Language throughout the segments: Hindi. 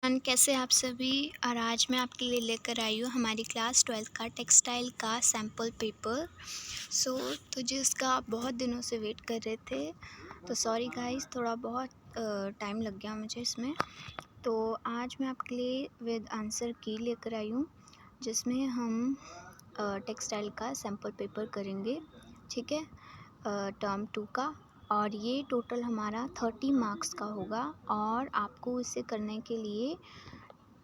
एवरीवन, कैसे हैं आप सभी। और आज मैं आपके लिए लेकर आई हूँ हमारी क्लास 12 का टेक्सटाइल का सैम्पल पेपर। तो जिसका आप बहुत दिनों से वेट कर रहे थे, तो सॉरी गाइस, थोड़ा बहुत टाइम लग गया मुझे इसमें। तो आज मैं आपके लिए विद आंसर की लेकर आई हूँ, जिसमें हम टेक्सटाइल का सैम्पल पेपर करेंगे, ठीक है, टर्म 2 का। और ये टोटल हमारा 30 मार्क्स का होगा और आपको इसे करने के लिए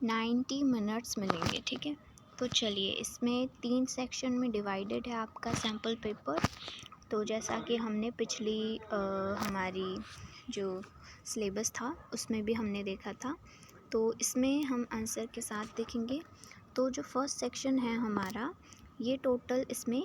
90 मिनट्स मिलेंगे, ठीक है। तो चलिए, इसमें 3 सेक्शन में डिवाइडेड है आपका सैम्पल पेपर। तो जैसा कि हमने पिछली हमारी जो सिलेबस था उसमें भी हमने देखा था, तो इसमें हम आंसर के साथ देखेंगे। तो जो फर्स्ट सेक्शन है हमारा, ये टोटल इसमें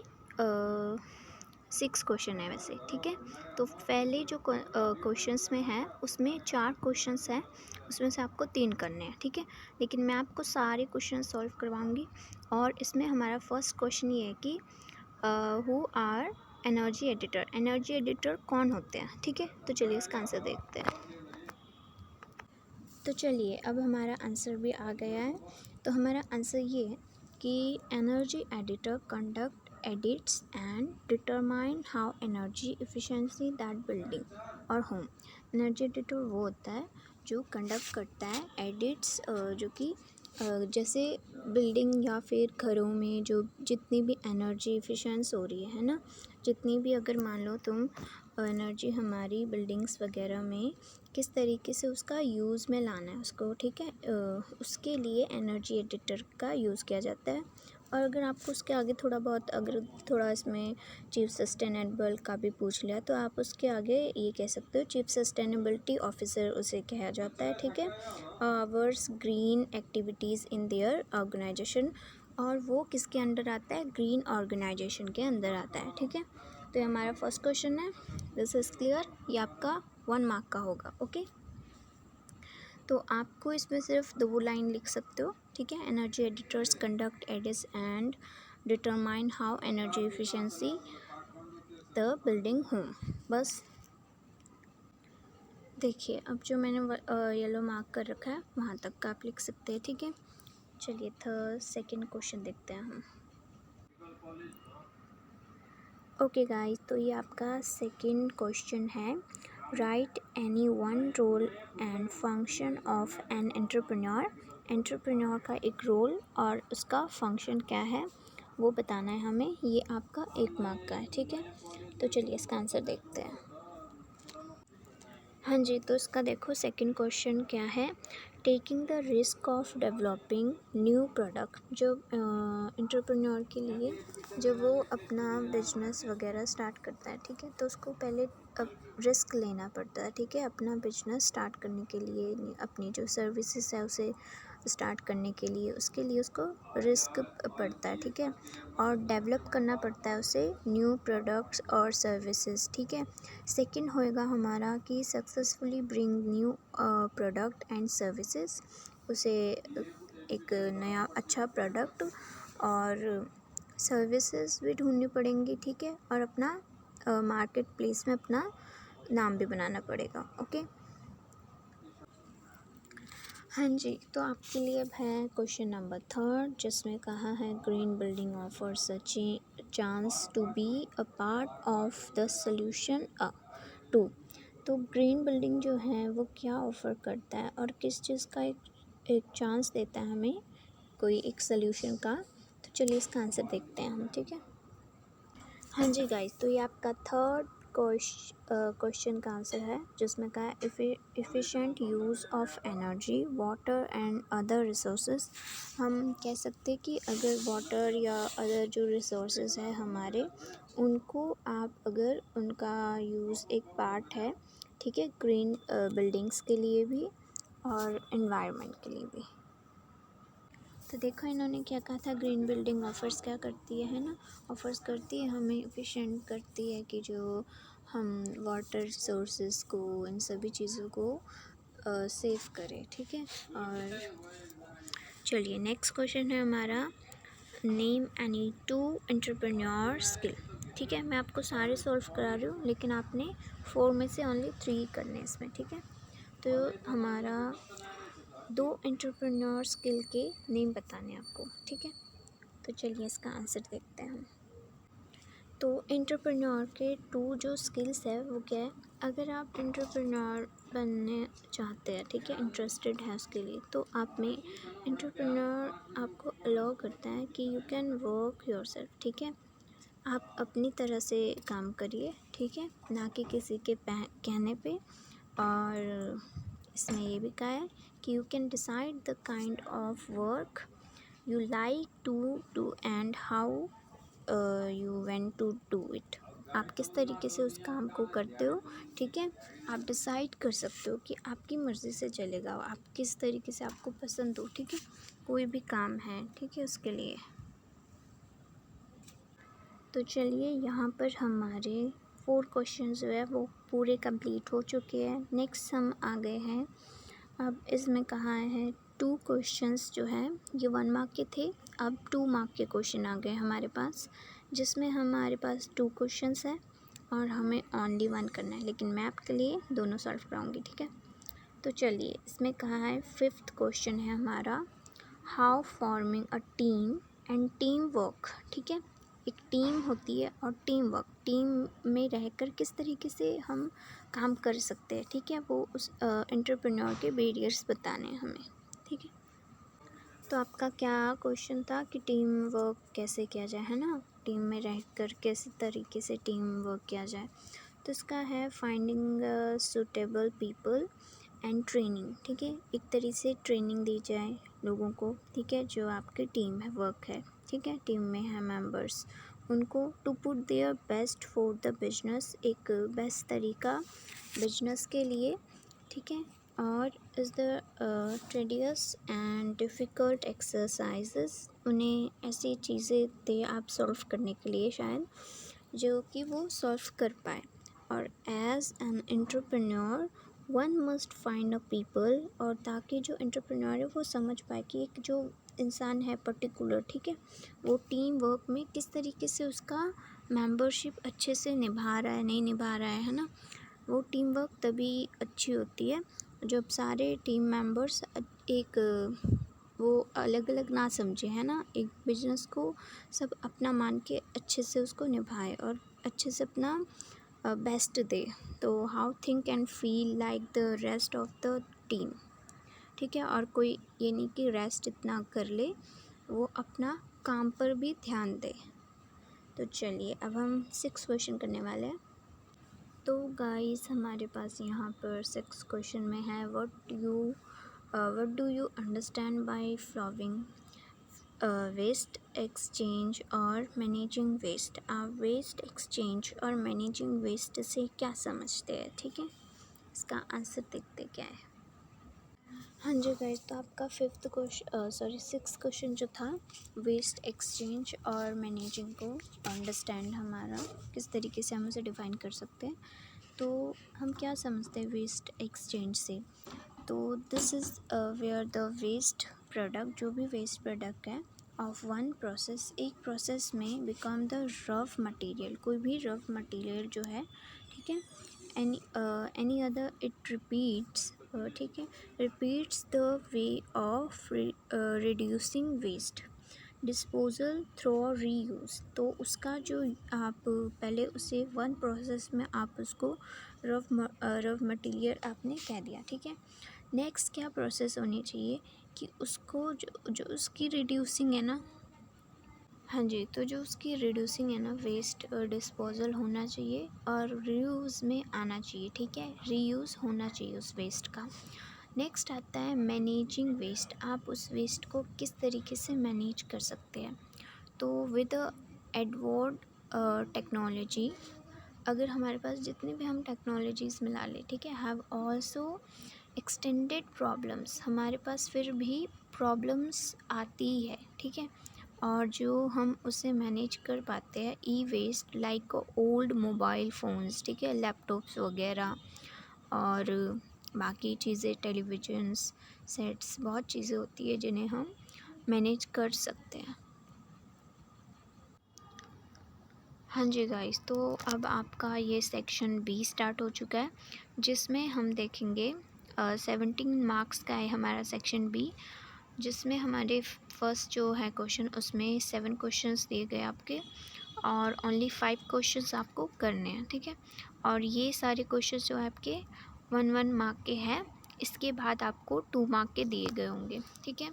6 क्वेश्चन है वैसे, ठीक है। तो पहले जो क्वेश्चंस में है उसमें 4 क्वेश्चंस हैं, उसमें से आपको 3 करने हैं, ठीक है। लेकिन मैं आपको सारे क्वेश्चन सॉल्व करवाऊंगी। और इसमें हमारा फर्स्ट क्वेश्चन ये है कि who are energy auditor, energy auditor कौन होते हैं, ठीक है। तो चलिए इसका आंसर देखते हैं। तो चलिए, अब हमारा आंसर भी आ गया है। तो हमारा आंसर ये है कि energy editor conduct edits and determine how energy efficiency that building और होम। एनर्जी एडिटर वो होता है जो कंडक्ट करता है एडिट्स, जो कि जैसे बिल्डिंग या फिर घरों में जो जितनी भी एनर्जी एफिशिएंस हो रही है ना, जितनी भी, अगर मान लो तुम एनर्जी हमारी बिल्डिंग्स वगैरह में किस तरीके से उसका यूज़ में लाना है उसको, ठीक है, उसके लिए एनर्जी एडिटर का यूज़ किया जाता है। और अगर आपको उसके आगे थोड़ा बहुत, अगर थोड़ा इसमें चीफ सस्टेनेबल का भी पूछ लिया, तो आप उसके आगे ये कह सकते हो चीफ सस्टेनेबिलिटी ऑफिसर उसे कहा जाता है, ठीक है। Hours green activities in their organisation, और वो किसके अंडर आता है, ग्रीन ऑर्गेनाइजेशन के अंदर आता है, ठीक है। तो ये हमारा फर्स्ट क्वेश्चन है, दिस इज़ क्लियर। ये आपका 1 मार्क का होगा, ओके। तो आपको इसमें सिर्फ 2 लाइन लिख सकते हो, ठीक है। Energy editors conduct edits and determine how energy efficiency the building home, बस। देखिए, अब जो मैंने येलो मार्क कर रखा है वहाँ तक का आप लिख सकते हैं, ठीक है। चलिए, सेकंड क्वेश्चन देखते हैं हम। ओके गाइस, तो ये आपका सेकंड क्वेश्चन है। Write any one role and function of an entrepreneur. Entrepreneur का एक रोल और उसका फंक्शन क्या है वो बताना है हमें। ये आपका 1 मार्क का है, ठीक है। तो चलिए इसका आंसर देखते हैं। हाँ जी, तो इसका देखो सेकंड क्वेश्चन क्या है। Taking the risk of developing new product. जो एंटरप्रेन्योर के लिए, जब वो अपना बिजनेस वगैरह स्टार्ट करता है, ठीक है, तो उसको पहले अब रिस्क लेना पड़ता है, ठीक है, अपना बिजनेस स्टार्ट करने के लिए, अपनी जो सर्विसेज है उसे स्टार्ट करने के लिए, उसके लिए उसको रिस्क पड़ता है, ठीक है। और डेवलप करना पड़ता है उसे न्यू प्रोडक्ट्स और सर्विसेज, ठीक है। सेकंड होएगा हमारा कि successfully bring new product and services, उसे एक नया अच्छा प्रोडक्ट और सर्विसेज भी ढूंढनी पड़ेंगी, ठीक है। और अपना मार्केट प्लेस में अपना नाम भी बनाना पड़ेगा, ओके। हाँ जी, तो आपके लिए अब है क्वेश्चन नंबर 3, जिसमें कहा है green building offers a chance to be a part of the solution too. तो ग्रीन बिल्डिंग जो है वो क्या ऑफ़र करता है और किस चीज़ का एक चांस देता है हमें, कोई एक सोल्यूशन का। तो चलिए इसका आंसर देखते हैं हम, ठीक है। हाँ जी गाइस, तो ये आपका थर्ड क्वेश्चन का आंसर है, जिसमें कहा है efficient use of energy water and other resources. हम कह सकते हैं कि अगर वाटर या अदर जो रिसोर्सेज हैं हमारे, उनको आप, अगर उनका यूज़ एक पार्ट है, ठीक है, ग्रीन बिल्डिंग्स के लिए भी और एनवायरनमेंट के लिए भी। तो देखो इन्होंने क्या कहा था, ग्रीन बिल्डिंग ऑफर्स क्या करती है ना, ऑफर्स करती है हमें, एफिशिएंट करती है कि जो हम वाटर सोर्सेज को, इन सभी चीज़ों को सेव करें, ठीक है। और चलिए नेक्स्ट क्वेश्चन है हमारा, नेम एनी 2 एंटरप्रेन्योर स्किल। ठीक है, मैं आपको सारे सॉल्व करा रही हूँ, लेकिन आपने 4 में से ओनली 3 करने हैं इसमें, ठीक है। तो हमारा 2 एंटरप्रेन्योर स्किल के नेम बताने आपको, ठीक है। तो चलिए इसका आंसर देखते हैं हम। तो एंटरप्रेन्योर के 2 जो स्किल्स है वो क्या है, अगर आप एंटरप्रेन्योर बनने चाहते हैं, ठीक है, इंटरेस्टेड है उसके लिए, तो आप में एंटरप्रेन्योर आपको अलाउ करता है कि यू कैन वर्क योरसेल्फ, ठीक है। आप अपनी तरह से काम करिए, ठीक है, ना कि किसी के कहने पे। और इसमें ये भी कहा है कि you can decide the kind of work you like to do and how you want to do it. आप किस तरीके से उस काम को करते हो, ठीक है, आप डिसाइड कर सकते हो कि आपकी मर्ज़ी से चलेगा, आप किस तरीके से आपको पसंद हो, ठीक है, कोई भी काम है, ठीक है, उसके लिए। तो चलिए यहाँ पर हमारे 4 क्वेश्चन जो है वो पूरे कंप्लीट हो चुके हैं। नेक्स्ट हम आ गए हैं, अब इसमें कहा है 2 क्वेश्चंस जो हैं ये 1 मार्क के थे, अब 2 मार्क के क्वेश्चन आ गए हमारे पास, जिसमें हमारे पास 2 क्वेश्चंस हैं और हमें ओनली 1 करना है, लेकिन मैं आपके लिए दोनों सॉल्व कराऊंगी, ठीक है। तो चलिए इसमें कहा है 5th क्वेश्चन है हमारा, how forming a team and team work, ठीक है। एक टीम होती है और टीम वर्क, टीम में रहकर किस तरीके से हम काम कर सकते हैं, ठीक है, वो उस एंटरप्रेन्योर के बैरियर्स बताने हैं हमें, ठीक है। तो आपका क्या क्वेश्चन था कि टीम वर्क कैसे किया जाए, है ना, टीम में रहकर किस तरीके से टीम वर्क किया जाए। तो इसका है finding suitable people and training, ठीक है, एक तरीके से ट्रेनिंग दी जाए लोगों को, ठीक है, जो आपकी टीम है, वर्क है, ठीक है, टीम में है मेंबर्स, उनको to put their best for the business, एक बेस्ट तरीका बिजनेस के लिए, ठीक है। और is the tedious and difficult exercises, उन्हें ऐसी चीज़ें दे आप सॉल्व करने के लिए शायद, जो कि वो सॉल्व कर पाए। और as an entrepreneur one must find a people, और ताकि जो एंटरप्रेन्योर है वो समझ पाए कि एक जो इंसान है पर्टिकुलर, ठीक है, वो टीम वर्क में किस तरीके से उसका मेंबरशिप अच्छे से निभा रहा है, नहीं निभा रहा है ना। वो टीम वर्क तभी अच्छी होती है जब सारे टीम मेंबर्स एक वो अलग अलग ना समझे, है ना, एक बिजनेस को सब अपना मान के अच्छे से उसको निभाए और अच्छे से अपना बेस्ट दे। तो how think and feel like the rest of the team, ठीक है, और कोई ये नहीं कि रेस्ट इतना कर ले, वो अपना काम पर भी ध्यान दे। तो चलिए अब हम 6 क्वेश्चन करने वाले हैं। तो गाइस हमारे पास यहाँ पर 6 क्वेश्चन में है, what do you understand by following waste exchange और मैनेजिंग वेस्ट। आप वेस्ट एक्सचेंज और मैनेजिंग वेस्ट से क्या समझते हैं, ठीक है, इसका आंसर देखते क्या है। हाँ जी गाइस, तो आपका 6th क्वेश्चन जो था, वेस्ट एक्सचेंज और मैनेजिंग को अंडरस्टैंड हमारा किस तरीके से हम उसे डिफ़ाइन कर सकते हैं। तो हम क्या समझते हैं वेस्ट एक्सचेंज से, तो this is where the waste product, जो भी वेस्ट प्रोडक्ट है ऑफ वन प्रोसेस, एक प्रोसेस में बिकम द रफ मटेरियल, कोई भी रफ मटेरियल जो है, ठीक है, एनी अदर इट रिपीट्स, ठीक है, repeats the way of reducing waste, disposal through reuse. तो उसका जो आप पहले उसे वन प्रोसेस में आप उसको रफ मटेरियल आपने कह दिया, ठीक है। नेक्स्ट क्या प्रोसेस होनी चाहिए कि उसको जो उसकी रिड्यूसिंग है ना, हाँ जी, तो जो उसकी रिड्यूसिंग है ना, वेस्ट डिस्पोजल होना चाहिए और रीयूज़ में आना चाहिए, ठीक है, रीयूज़ होना चाहिए उस वेस्ट का। नेक्स्ट आता है मैनेजिंग वेस्ट, आप उस वेस्ट को किस तरीके से मैनेज कर सकते हैं। तो विद एडवर्ड टेक्नोलॉजी, अगर हमारे पास जितनी भी हम टेक्नोलॉजीज़ मिला लें, ठीक है, हैव ऑल्सो एक्सटेंडेड प्रॉब्लम्स, हमारे पास फिर भी प्रॉब्लम्स आती है, ठीक है, और जो हम उसे मैनेज कर पाते हैं e waste like old mobile phones, ठीक है, लैपटॉप्स वगैरह और बाकी चीज़ें, टेलीविजन्स सेट्स, बहुत चीज़ें होती है जिन्हें हम मैनेज कर सकते हैं। हाँ जी गाइस, तो अब आपका ये सेक्शन बी स्टार्ट हो चुका है, जिसमें हम देखेंगे 17 मार्क्स का है हमारा सेक्शन बी, जिसमें हमारे फर्स्ट जो है क्वेश्चन उसमें 7 क्वेश्चंस दिए गए आपके और ओनली 5 क्वेश्चंस आपको करने हैं, ठीक है। और ये सारे क्वेश्चंस जो है आपके 1 मार्क के हैं। इसके बाद आपको 2 मार्क के दिए गए होंगे, ठीक है।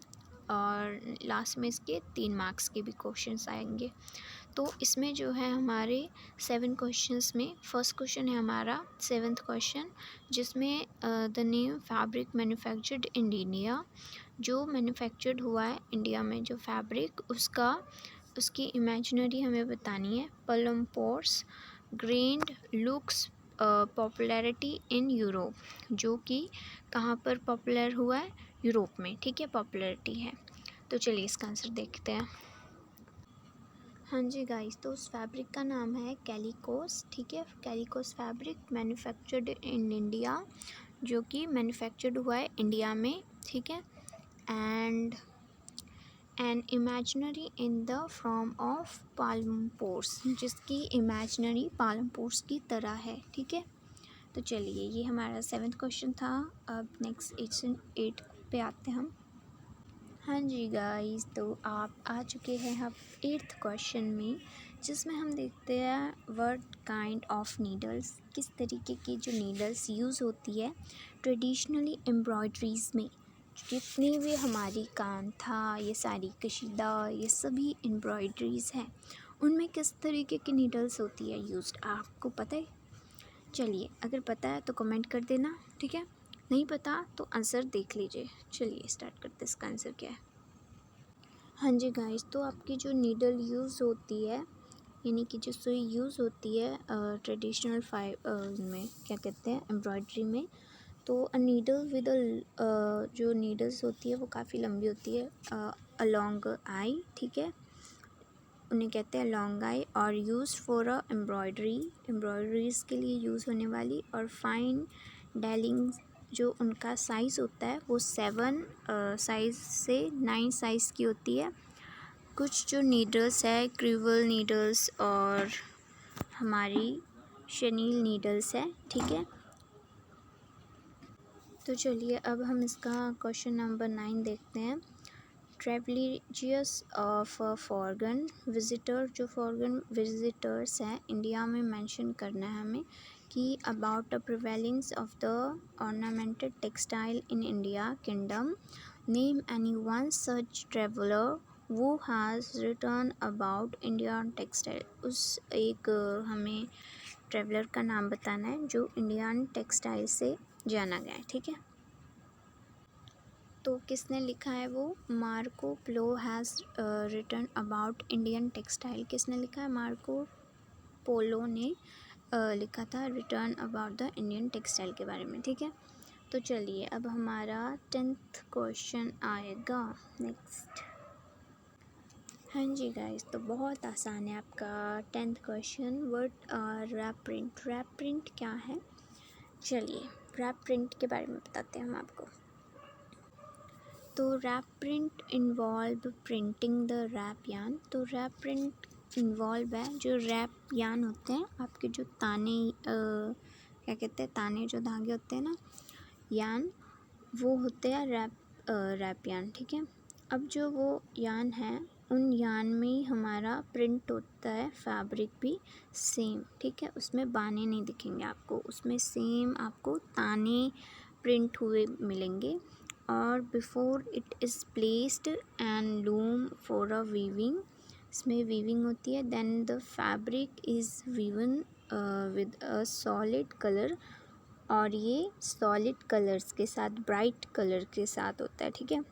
और लास्ट में इसके 3 मार्क्स के भी क्वेश्चंस आएंगे। तो इसमें जो है हमारे 7 क्वेश्चंस में फर्स्ट क्वेश्चन है हमारा 7th क्वेश्चन, जिसमें the name fabric manufactured in India, जो मैन्युफैक्चर्ड हुआ है इंडिया में जो फैब्रिक उसकी इमेजिनरी हमें बतानी है। Palampores grand looks popularity in Europe, जो कि कहाँ पर पॉपुलर हुआ है, यूरोप में, ठीक है, पॉपुलैरिटी है। तो चलिए इसका आंसर देखते हैं। हाँ जी गाइस, तो उस फैब्रिक का नाम है कैलिकोस, ठीक है। Calicos fabric manufactured in India, जो कि मैन्युफैक्चर्ड हुआ है इंडिया में, ठीक है। And an imaginary in the form of palampores, जिसकी इमेजिनरी पालमपोर्स की तरह है, ठीक है। तो चलिए ये हमारा 7th क्वेश्चन था। अब नेक्स्ट 8 पे आते हैं हम। हाँ जी गाइस, तो आप आ चुके हैं हम 8th क्वेश्चन में, जिसमें हम देखते हैं व्हाट काइंड ऑफ नीडल्स, किस तरीके की जो नीडल्स यूज़ होती है ट्रेडिशनली एम्ब्रॉयड्रीज़ में। जितनी भी हमारी कांथा, ये सारी कशीदा, ये सभी एम्ब्रॉयड्रीज़ हैं, उनमें किस तरीके की नीडल्स होती है यूज्ड, आपको पता है? चलिए अगर पता है तो कमेंट कर देना, ठीक है। नहीं पता तो आंसर देख लीजिए। चलिए स्टार्ट करते हैं, इसका आंसर क्या है। हाँ जी गाइस, तो आपकी जो नीडल यूज़ होती है, यानी कि जो सुई यूज़ होती है ट्रेडिशनल में क्या कहते हैं, एम्ब्रॉयड्री में, तो अ नीडल विद जो नीडल्स होती है वो काफ़ी लंबी होती है, अलोंग आई, ठीक है, उन्हें कहते हैं लॉन्ग आई, और यूज़ फॉर अ एम्ब्रॉयडरीज़ के लिए यूज़ होने वाली, और फाइन डेलिंग जो उनका साइज़ होता है वो 7 साइज़ से 9 साइज़ की होती है। कुछ जो नीडल्स है क्रिवल नीडल्स और हमारी शनील नीडल्स है, ठीक है। तो चलिए अब हम इसका क्वेश्चन नंबर 9 देखते हैं। ट्रेवलिजियस ऑफ फॉरेन विज़िटर, जो फॉरेन विज़िटर्स हैं इंडिया में मेंशन करना है हमें कि about the prevalence of the ornamented textile in India kingdom, name any one such traveller वो has return about Indian textile. उस एक हमें ट्रेवलर का नाम बताना है जो इंडियन टेक्सटाइल से जाना गया है, ठीक है। तो किसने लिखा है वो, Marco Polo has written about Indian textile. किसने लिखा है, मार्को पोलो ने लिखा था written about the Indian textile के बारे में, ठीक है। तो चलिए अब हमारा 10th क्वेश्चन आएगा नेक्स्ट। हाँ जी गाइस, तो बहुत आसान है आपका 10th question. What are wrap print, wrap print क्या है, चलिए रैप प्रिंट के बारे में बताते हैं हम आपको। तो wrap print involve printing the wrap yarn. तो रैप प्रिंट इन्वॉल्व है जो रैप यान होते हैं आपके, जो ताने क्या कहते हैं, ताने जो धागे होते हैं ना, यान, वो होते हैं रैप यान, ठीक है। अब जो वो यान है उन यान में ही हमारा प्रिंट होता है, फैब्रिक भी सेम, ठीक है। उसमें बाने नहीं दिखेंगे आपको, उसमें सेम आपको ताने प्रिंट हुए मिलेंगे। और before it is placed and loom for a weaving, इसमें वीविंग होती है। Then the fabric is woven with a solid colour, और ये सॉलिड कलर्स के साथ, ब्राइट कलर के साथ होता है, ठीक है।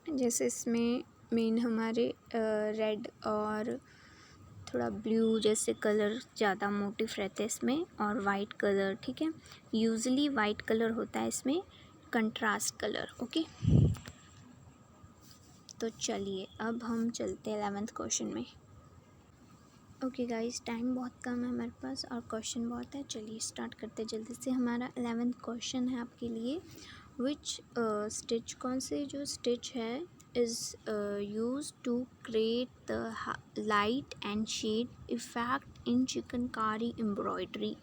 जैसे इसमें मेन हमारे रेड और थोड़ा ब्लू जैसे कलर ज़्यादा मोटिव रहते हैं इसमें, और वाइट कलर, ठीक है। यूजुअली वाइट कलर होता है इसमें, कंट्रास्ट कलर, ओके। तो चलिए अब हम चलते हैं 11th क्वेश्चन में। ओके गाइस, टाइम बहुत कम है हमारे पास और क्वेश्चन बहुत है, चलिए स्टार्ट करते हैं जल्दी से। हमारा 11th क्वेश्चन है आपके लिए, विच स्टिच, कौन से जो स्टिच है is use to create the light and shade effect in chikankari embroidery.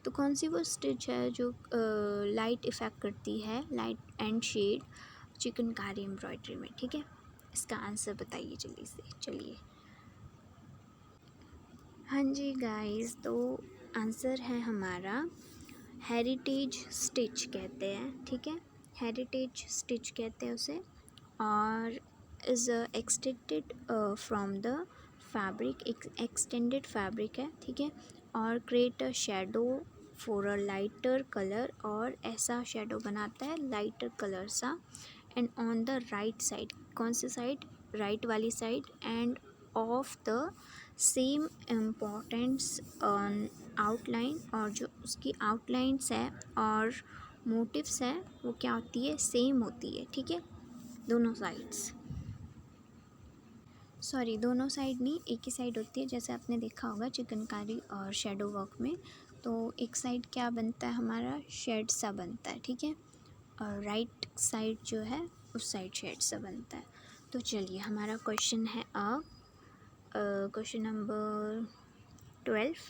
तो कौन सी वो स्टिच है जो लाइट इफ़ेक्ट करती है, light and shade chikankari embroidery में, ठीक है। इसका आंसर बताइए जल्दी से, चलिए। हाँ जी गाइस, तो आंसर है हमारा हेरिटेज स्टिच कहते हैं, ठीक है। हेरिटेज स्टिच कहते हैं उसे, और is extended from the fabric, extended fabric है, ठीक है। और create a shadow for a lighter colour, और ऐसा शेडो बनाता है लाइटर कलर सा। And on the right side, कौन सी साइड, राइट वाली side, end of the same importance on outline, और जो उसकी आउटलाइंस है और मोटिव्स है वो क्या होती है, सेम होती है, ठीक है। दोनों साइड्स, सॉरी दोनों साइड नहीं, एक ही साइड होती है। जैसे आपने देखा होगा चिकनकारी और शेडो वर्क में, तो एक साइड क्या बनता है हमारा, शेड सा बनता है, ठीक है। और राइट साइड जो है उस साइड शेड सा बनता है। तो चलिए हमारा क्वेश्चन है अब question number 12।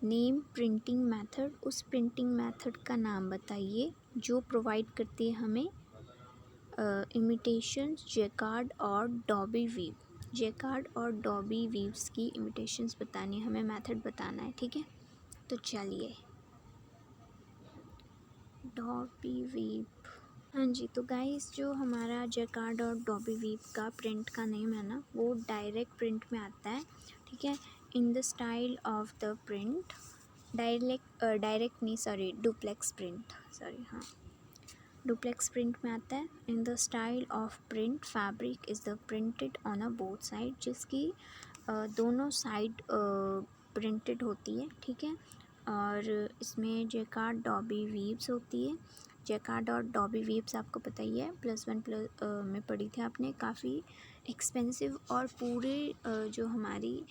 Name printing method, उस प्रिंटिंग मेथड का नाम बताइए जो प्रोवाइड करती है हमें इमिटेशन, जेकार्ड और डॉबी वीव। जेकार्ड और डॉबी वीव्स की इमिटेशंस बतानी है हमें, मेथड बताना है, ठीक है। तो चलिए, डॉबी वीव, हाँ जी। तो गाइस जो हमारा जेकार्ड और डॉबी वीव का प्रिंट का नेम है ना, वो डायरेक्ट प्रिंट में आता है, ठीक है। In the style of the print, direct नहीं, सॉरी डुप्लेक्स प्रिंट, सॉरी हाँ, डुप्लेक्स प्रिंट में आता है। In the style of print fabric is the printed on a both side, जिसकी दोनों साइड प्रिंटेड होती है, ठीक है। और इसमें जेकार्ड डॉबी वीव्स होती है। जेकार्ड और डॉबी वीव्स आपको पता ही है, +1 में पढ़ी थी आपने, काफ़ी एक्सपेंसिव, और पूरे जो हमारी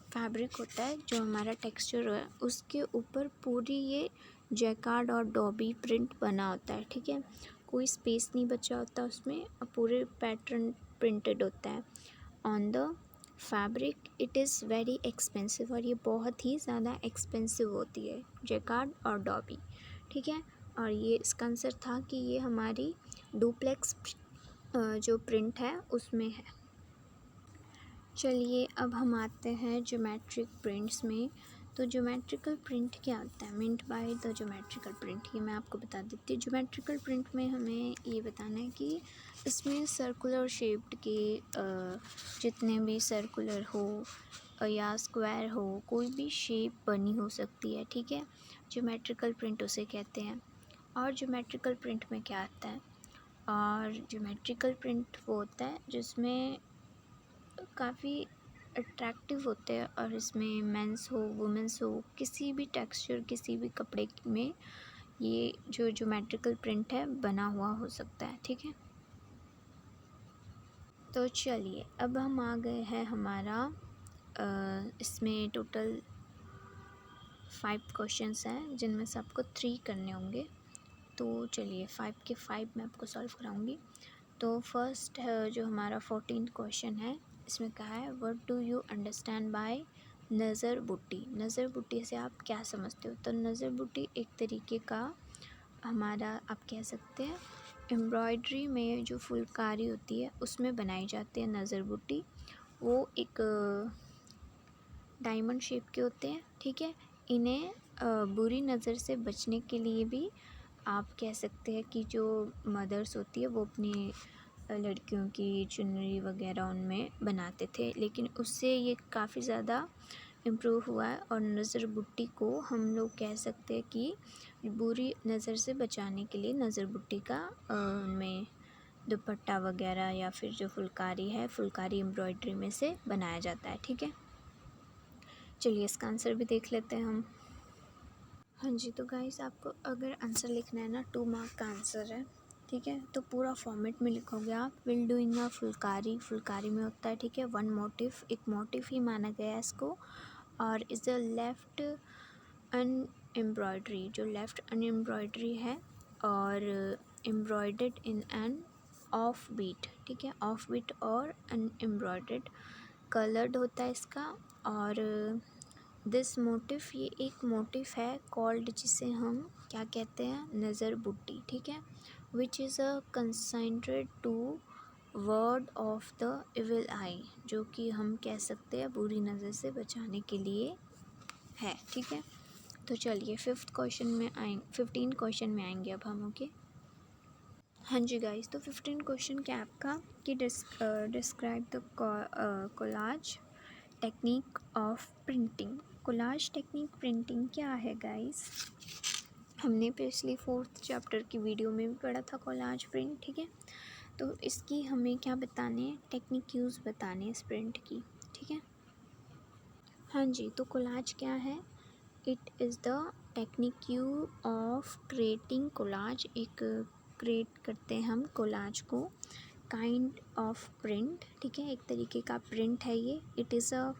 फैब्रिक होता है, जो हमारा टेक्सचर है उसके ऊपर पूरी ये जैकार्ड और डॉबी प्रिंट बना होता है, ठीक है। कोई स्पेस नहीं बचा होता उसमें, पूरे पैटर्न प्रिंटेड होता है on the fabric. It is very expensive, और ये बहुत ही ज़्यादा एक्सपेंसिव होती है जैकार्ड और डॉबी, ठीक है। और ये इसका आंसर था कि ये हमारी डुप्लेक्स जो प्रिंट है उसमें है। चलिए अब हम आते हैं ज्योमेट्रिक प्रिंट्स में। तो ज्योमेट्रिकल प्रिंट क्या होता है, meant by the geometrical print, ये मैं आपको बता देती हूँ। ज्योमेट्रिकल प्रिंट में हमें ये बताना है कि इसमें सर्कुलर शेप्ड के जितने भी सर्कुलर हो या स्क्वायर हो, कोई भी शेप बनी हो सकती है, ठीक है। ज्योमेट्रिकल प्रिंट उसे कहते हैं। और ज्योमेट्रिकल प्रिंट में क्या आता है, और ज्योमेट्रिकल प्रिंट वो होता है जिसमें काफ़ी अट्रैक्टिव होते हैं, और इसमें मेंस हो वुमेंस हो, किसी भी टेक्सचर, किसी भी कपड़े में ये जो ज्योमेट्रिकल प्रिंट है बना हुआ हो सकता है, ठीक है। तो चलिए अब हम आ गए हैं हमारा इसमें टोटल 5 क्वेश्चंस हैं, जिनमें से आपको 3 करने होंगे। तो चलिए 5 के 5 मैं आपको सॉल्व कराऊंगी। तो फर्स्ट जो हमारा 14th क्वेश्चन है, इसमें कहा है what do you understand bye नज़र बुट्टी। नज़र बुट्टी से आप क्या समझते हो। तो नज़र बुट्टी एक तरीके का हमारा, आप कह सकते हैं एम्ब्रॉयडरी में जो फुलकारी होती है उसमें बनाई जाती है नज़र बुट्टी। वो एक डायमंड शेप के होते हैं, ठीक है। इन्हें बुरी नज़र से बचने के लिए भी आप कह सकते हैं कि जो मदर्स होती है वो अपनी लड़कियों की चुनरी वगैरह उनमें बनाते थे, लेकिन उससे ये काफ़ी ज़्यादा इम्प्रूव हुआ है। और नज़र बुट्टी को हम लोग कह सकते हैं कि बुरी नज़र से बचाने के लिए नज़र बुट्टी का उनमें दुपट्टा वगैरह या फिर जो फुलकारी है, फुलकारी एम्ब्रॉयडरी में से बनाया जाता है, ठीक है। चलिए इसका आंसर भी देख लेते हैं हम। हाँ जी, तो गाइस आपको अगर आंसर लिखना है ना, 2 मार्क का आंसर है, ठीक है। तो पूरा फॉर्मेट में लिखोगे आप, will doing a Phulkari, Phulkari में होता है, ठीक है। 1 मोटिव, एक मोटिव ही माना गया है इसको। और is the left un embroidery, जो लेफ्ट अन एम्ब्रॉयडरी है, और embroidered in an off beat, ठीक है। ऑफ बीट और अन एम्ब्रॉयडर्ड, कलर्ड होता है इसका, और दिस मोटिफ, ये एक मोटिफ है कॉल्ड, जिसे हम क्या कहते हैं, नज़र बुट्टी, ठीक है, which is a concentrate to ward off the evil eye, जो कि हम कह सकते हैं बुरी नज़र से बचाने के लिए है, ठीक है। तो चलिए 15 क्वेश्चन में आएंगे अब हम, ओके। हाँ जी गाइस, तो 15 क्वेश्चन क्या आपका कि describe the collage technique of printing. Collage technique printing क्या है गाइस? हमने पिछली 4th चैप्टर की वीडियो में भी पढ़ा था कोलाज प्रिंट, ठीक है। तो इसकी हमें क्या बताने हैं, टेक्निक यूज़ बताने हैं इस प्रिंट की, ठीक है। हाँ जी, तो कोलाज क्या है? It is the technique you of creating collage, एक क्रिएट करते हैं हम कोलाज को, काइंड ऑफ प्रिंट, ठीक है, एक तरीके का प्रिंट है ये। It is a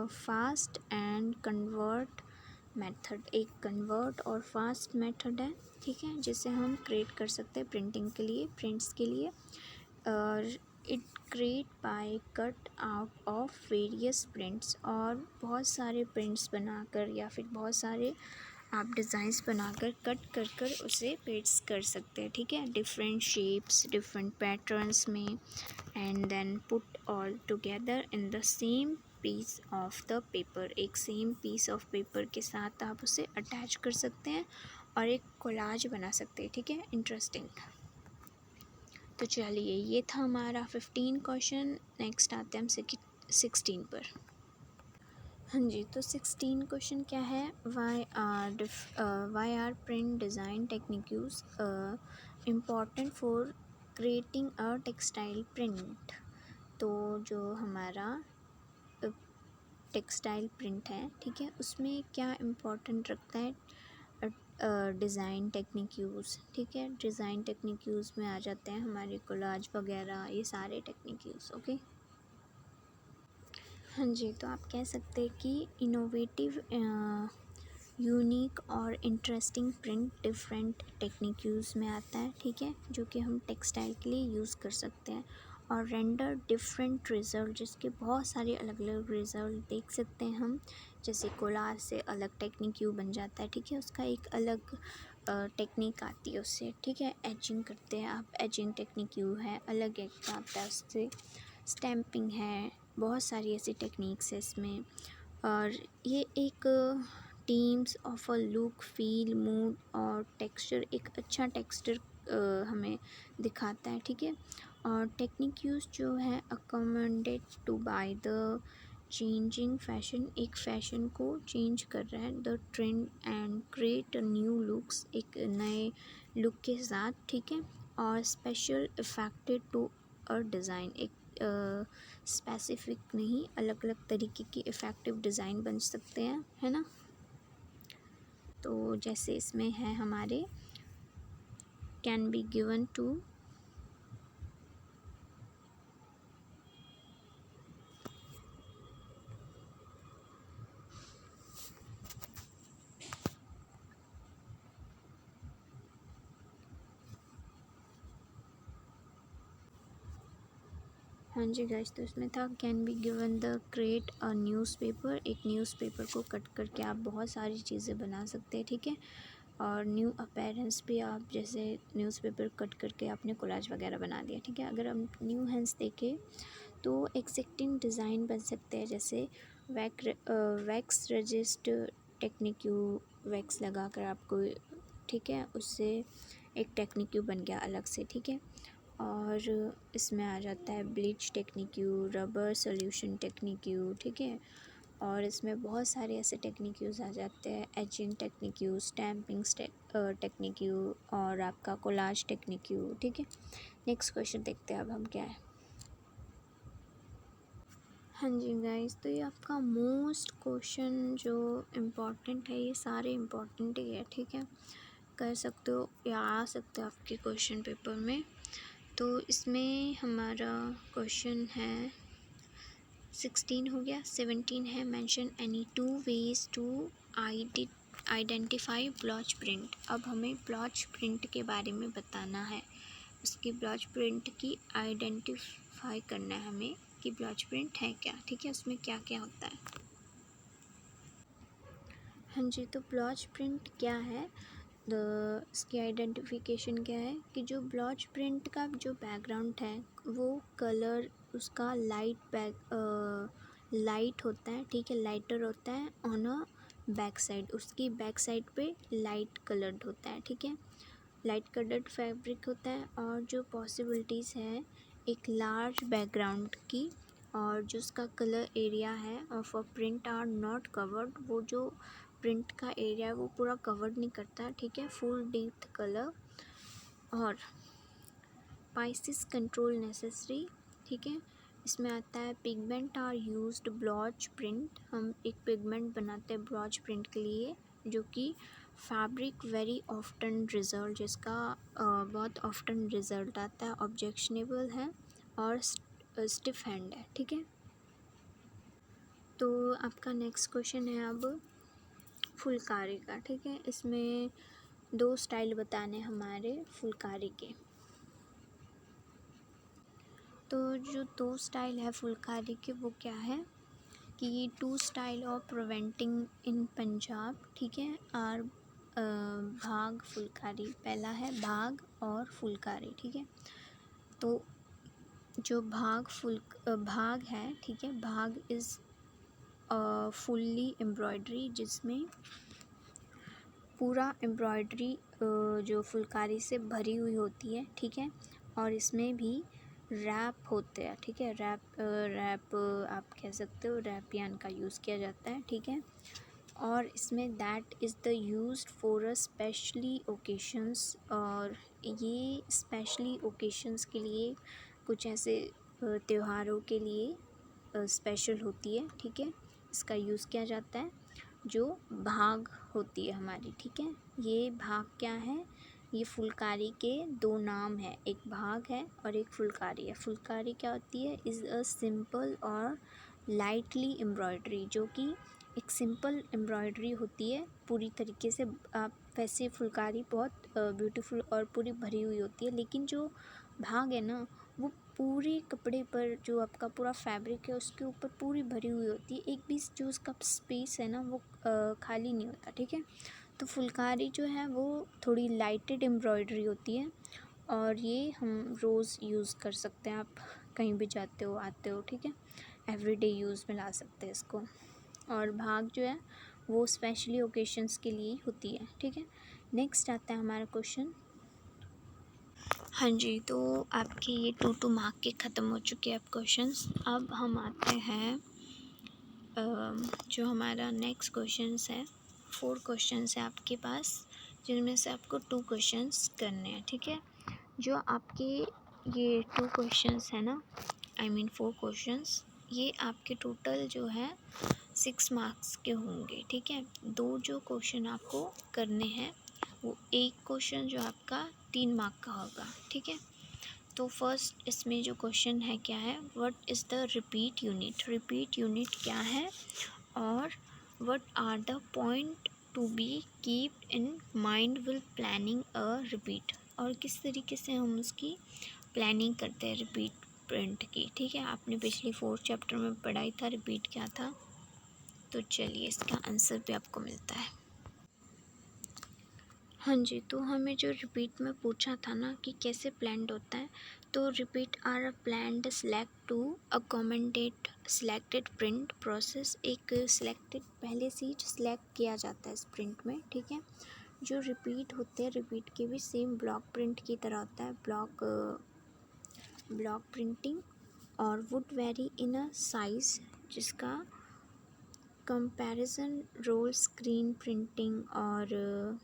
fast and convert method, एक कन्वर्ट और फास्ट मेथड है, ठीक है, जिसे हम क्रिएट कर सकते हैं प्रिंटिंग के लिए, प्रिंट्स के लिए। और it create bye cut out of various prints, और बहुत सारे प्रिंट्स बनाकर या फिर बहुत सारे आप डिज़ाइंस बनाकर कट कर कर उसे पेस्ट कर सकते हैं, ठीक है, डिफरेंट शेप्स, डिफरेंट पैटर्न्स में, and then put all together in the same piece of the paper, एक सेम पीस ऑफ पेपर के साथ आप उसे अटैच कर सकते हैं और एक कोलाज बना सकते हैं, ठीक है, इंटरेस्टिंग। तो चलिए, ये था हमारा 15 क्वेश्चन। नेक्स्ट आते हैं हम 16 पर। हाँ जी, तो 16 क्वेश्चन क्या है, why are print design technique use important for creating a textile print. तो जो हमारा टेक्सटाइल प्रिंट है, ठीक है, उसमें क्या इम्पोर्टेंट रखता है, डिज़ाइन टेक्निक यूज़, ठीक है, डिज़ाइन टेक्निक यूज़ में आ जाते हैं हमारे कोलाज वगैरह, ये सारे टेक्निक यूज़, ओके। हाँ जी, तो आप कह सकते हैं कि इनोवेटिव, यूनिक और interesting print different technique use में आता है, ठीक है, जो कि हम टेक्सटाइल के लिए यूज़ कर सकते हैं। और रेंडर डिफरेंट रिज़ल्ट, जिसके बहुत सारे अलग अलग रिज़ल्ट देख सकते हैं हम, जैसे कोलाज से अलग टेक्निक यू बन जाता है, ठीक है, उसका एक अलग टेक्निक आती है उससे, ठीक है, एचिंग करते हैं आप, एचिंग टेक्निक यू है, अलग एक आता है उससे, स्टैम्पिंग है, बहुत सारी ऐसी टेक्निक्स है इसमें। और ये एक teams of a look, feel, mood और टेक्सचर, एक अच्छा टेक्सचर हमें दिखाता है, ठीक है। और टेक्निक यूज़ जो है accommodate to by the changing fashion, एक फ़ैशन को चेंज कर रहा है, the trend and create new looks, एक नए लुक के साथ, ठीक है। और special effected to a design, एक स्पेसिफिक नहीं, अलग अलग तरीके के इफ़ेक्टिव डिज़ाइन बन सकते हैं, है ना। तो जैसे इसमें है हमारे कैन बी गिवन टू, हाँ जी गाइस, तो इसमें था can be given the create a newspaper, एक न्यूज़पेपर को कट करके आप बहुत सारी चीज़ें बना सकते हैं, ठीक है। और न्यू अपीयरेंस भी, आप जैसे न्यूज़पेपर कट करके आपने कोलाज वगैरह बना दिया, ठीक है। अगर हम न्यू हैंड्स देखें तो एक्सिस्टिंग डिज़ाइन बन सकते हैं, जैसे wax resist technique you, wax लगा कर आपको, ठीक है, उससे एक टेक्निक यू बन गया अलग से, ठीक है। और इसमें आ जाता है bleach technique you, rubber solution technique you, ठीक है। और इसमें बहुत सारे ऐसे टेक्निक यूज़ आ जाते हैं, etching technique you, stamping technique you, और आपका कोलाज टेक्निक यू, ठीक है। नेक्स्ट क्वेश्चन देखते हैं अब हम क्या है। हाँ जी गाइस, तो ये आपका मोस्ट क्वेश्चन जो इम्पोर्टेंट है, ये सारे इम्पोर्टेंट ही है, ठीक है, कर सकते हो या आ सकते हो आपके क्वेश्चन पेपर में। तो इसमें हमारा क्वेश्चन है 16 हो गया, 17 है mention any 2 ways to identify blotch print. अब हमें ब्लॉच प्रिंट के बारे में बताना है, उसकी ब्लॉच प्रिंट की आइडेंटिफाई करना है हमें कि ब्लॉच प्रिंट है क्या, ठीक है, उसमें क्या क्या होता है। हाँ जी, तो ब्लॉच प्रिंट क्या है, इसकी आइडेंटिफिकेशन क्या है कि जो ब्लॉच प्रिंट का जो बैकग्राउंड है वो कलर उसका लाइट होता है, ठीक है, लाइटर होता है ऑन अ बैक साइड, उसकी बैक साइड पे लाइट कलर्ड होता है, ठीक है, लाइट कलर्ड फैब्रिक होता है। और जो पॉसिबिलिटीज़ है एक लार्ज बैकग्राउंड की, और जो उसका कलर एरिया है of a print are not covered, वो जो प्रिंट का एरिया है वो पूरा कवर नहीं करता, ठीक है, फुल डेप्थ कलर। और पाइसिस कंट्रोल नेसेसरी, ठीक है, इसमें आता है pigment are used blotch print, हम एक पिगमेंट बनाते हैं ब्लॉच प्रिंट के लिए जो कि फैब्रिक वेरी ऑफ्टन रिजल्ट, जिसका बहुत ऑफ्टन रिजल्ट आता है, ऑब्जेक्शनेबल है और स्टिफ हैंड है, ठीक है। तो आपका नेक्स्ट क्वेश्चन है अब फुलकारी का, ठीक है, इसमें 2 स्टाइल बताने हमारे फुलकारी के। तो जो 2 स्टाइल है फुलकारी के वो क्या है कि 2 स्टाइल ऑफ प्रिवेंटिंग इन पंजाब, ठीक है, आर भाग फुलकारी, पहला है भाग और फुलकारी, ठीक है। तो जो भाग है, ठीक है, भाग इज़ फुल्ली एम्ब्रॉयडरी, जिसमें पूरा एम्ब्रॉयडरी जो फुलकारी से भरी हुई होती है, ठीक है, और इसमें भी रैप होते हैं, ठीक है, रैप आप कह सकते हो, रैपियन का यूज़ किया जाता है, ठीक है। और इसमें that is the used for a specially occasions, और ये स्पेशली ओकेशंस के लिए, कुछ ऐसे त्योहारों के लिए स्पेशल होती है, ठीक है, इसका यूज़ किया जाता है। जो भाग होती है हमारी, ठीक है, ये भाग क्या है, ये फुलकारी के 2 नाम है, एक भाग है और एक फुलकारी है। फुलकारी क्या होती है, इज़ अ सिंपल और लाइटली एम्ब्रॉयडरी, जो कि एक सिंपल एम्ब्रॉयडरी होती है पूरी तरीके से। आप वैसे फुलकारी बहुत ब्यूटीफुल और पूरी भरी हुई होती है, लेकिन जो भाग है ना वो पूरे कपड़े पर, जो आपका पूरा फैब्रिक है उसके ऊपर पूरी भरी हुई होती है, एक भी जो उसका स्पेस है ना वो खाली नहीं होता, ठीक है। तो फुलकारी जो है वो थोड़ी लाइटेड एम्ब्रॉयडरी होती है, और ये हम रोज़ यूज़ कर सकते हैं, आप कहीं भी जाते हो आते हो, ठीक है, एवरीडे यूज़ में ला सकते हैं इसको। और भाग जो है वो स्पेशली ओकेशंस के लिए होती है, ठीक है। नेक्स्ट आता है हमारा क्वेश्चन। हाँ जी, तो आपके ये 2 मार्क के ख़त्म हो चुके हैं अब क्वेश्चंस। अब हम आते हैं जो हमारा नेक्स्ट क्वेश्चंस है, 4 क्वेश्चंस है आपके पास, जिनमें से आपको 2 क्वेश्चंस करने हैं, ठीक है। जो आपके ये 2 क्वेश्चंस है ना, आई मीन 4 क्वेश्चंस, ये आपके टोटल जो है 6 मार्क्स के होंगे, ठीक है। 2 जो क्वेश्चन आपको करने हैं वो एक क्वेश्चन जो आपका 3 मार्क का होगा, ठीक है। तो फर्स्ट इसमें जो क्वेश्चन है क्या है, what is the repeat unit, repeat unit क्या है, और what are the point to be keep in mind will planning a repeat, और किस तरीके से हम उसकी प्लानिंग करते हैं रिपीट प्रिंट की, ठीक है। आपने पिछली 4th चैप्टर में पढ़ाई था रिपीट क्या था। तो चलिए इसका आंसर भी आपको मिलता है। हाँ जी, तो हमें जो रिपीट में पूछा था ना कि कैसे प्लान्ड होता है, तो repeat are a planned select to accommodate selected print process, एक सिलेक्टेड पहले से ही सिलेक्ट किया जाता है इस प्रिंट में, ठीक है। जो रिपीट होते हैं, रिपीट के भी सेम ब्लॉक प्रिंट की तरह होता है, ब्लॉक प्रिंटिंग, और would vary in a size, जिसका कंपैरिजन रोल स्क्रीन प्रिंटिंग और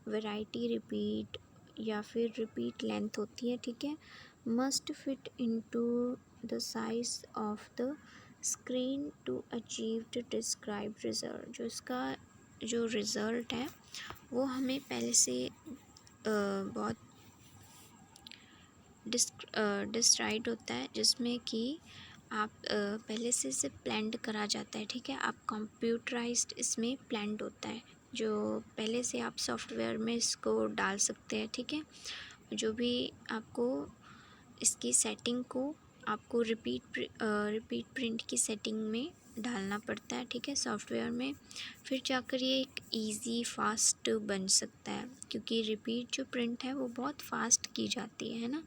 वैरायटी रिपीट या फिर रिपीट लेंथ होती है, ठीक है। Must fit into the size of the screen to achieve the describe result, जो इसका जो रिज़ल्ट है वो हमें पहले से बहुत डिस्क्राइब होता है, जिसमें कि आप पहले से इसे प्लान्ड करा जाता है, ठीक है। आप कंप्यूटराइज्ड इसमें प्लान्ड होता है, जो पहले से आप सॉफ्टवेयर में इसको डाल सकते हैं, ठीक है। जो भी आपको इसकी सेटिंग को आपको रिपीट प्रिंट की सेटिंग में डालना पड़ता है, ठीक है, सॉफ्टवेयर में, फिर जाकर ये एक इजी फास्ट बन सकता है, क्योंकि रिपीट जो प्रिंट है वो बहुत फास्ट की जाती है ना।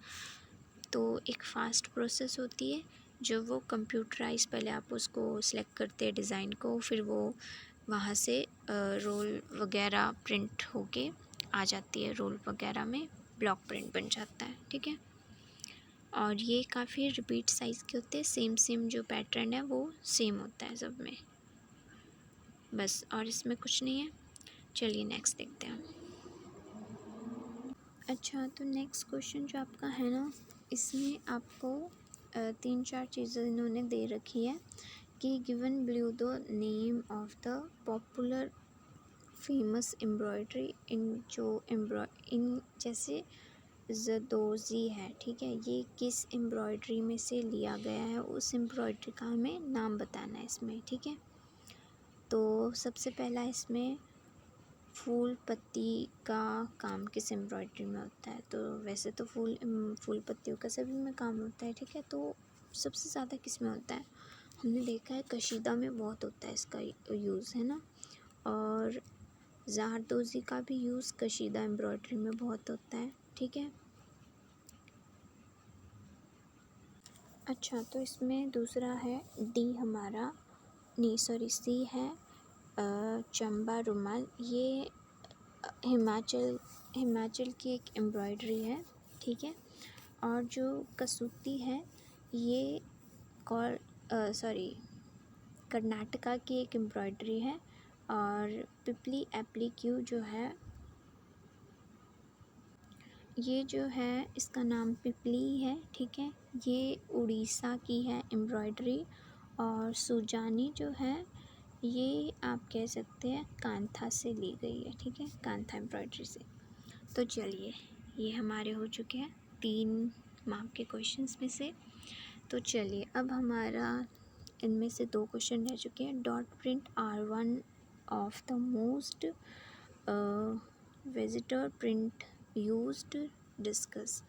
तो एक फ़ास्ट प्रोसेस होती है जो वो कंप्यूटराइज, पहले आप उसको सिलेक्ट करते हैं डिज़ाइन को, फिर वो वहाँ से रोल वगैरह प्रिंट होके आ जाती है, रोल वगैरह में ब्लॉक प्रिंट बन जाता है, ठीक है। और ये काफ़ी रिपीट साइज़ के होते हैं, सेम जो पैटर्न है वो सेम होता है सब में, बस, और इसमें कुछ नहीं है। चलिए नेक्स्ट देखते हैं। अच्छा, तो नेक्स्ट क्वेश्चन जो आपका है ना, इसमें आपको 3-4 चीज़ें इन्होंने दे रखी है कि given below the name of the popular famous embroidery in जैसे जदोज़ी है, ठीक है, ये किस एम्ब्रॉयडरी में से लिया गया है, उस एम्ब्रॉयडरी का हमें नाम बताना है इसमें, ठीक है। तो सबसे पहला इसमें फूल पत्ती का काम किस एम्ब्रॉयडरी में होता है, तो वैसे तो फूल पत्तियों का सभी में काम होता है, ठीक है, तो सबसे ज़्यादा किस में होता है, हमने देखा है कशीदा में बहुत होता है इसका यूज़, है ना। और ज़ारदोज़ी का भी यूज़ कशीदा एम्ब्रॉयडरी में बहुत होता है, ठीक है। अच्छा, तो इसमें दूसरा है डी हमारा, नहीं सॉरी, सी है चंबा रुमाल, ये हिमाचल की एक एम्ब्रॉयडरी है, ठीक है। और जो कसूती है ये कॉल सॉरी कर्नाटका की एक एम्ब्रॉयडरी है। और पिपली एप्लीक्यू जो है, ये जो है इसका नाम पिपली है, ठीक है, ये उड़ीसा की है एम्ब्रॉयडरी। और सुजानी जो है ये आप कह सकते हैं कांथा से ली गई है, ठीक है, कांथा एम्ब्रॉयडरी से। तो चलिए, ये हमारे हो चुके हैं 3 मार्क के क्वेश्चंस में से। तो चलिए, अब हमारा इनमें से 2 क्वेश्चन रह चुके हैं। Dot print are one of the most visitor print used, discuss.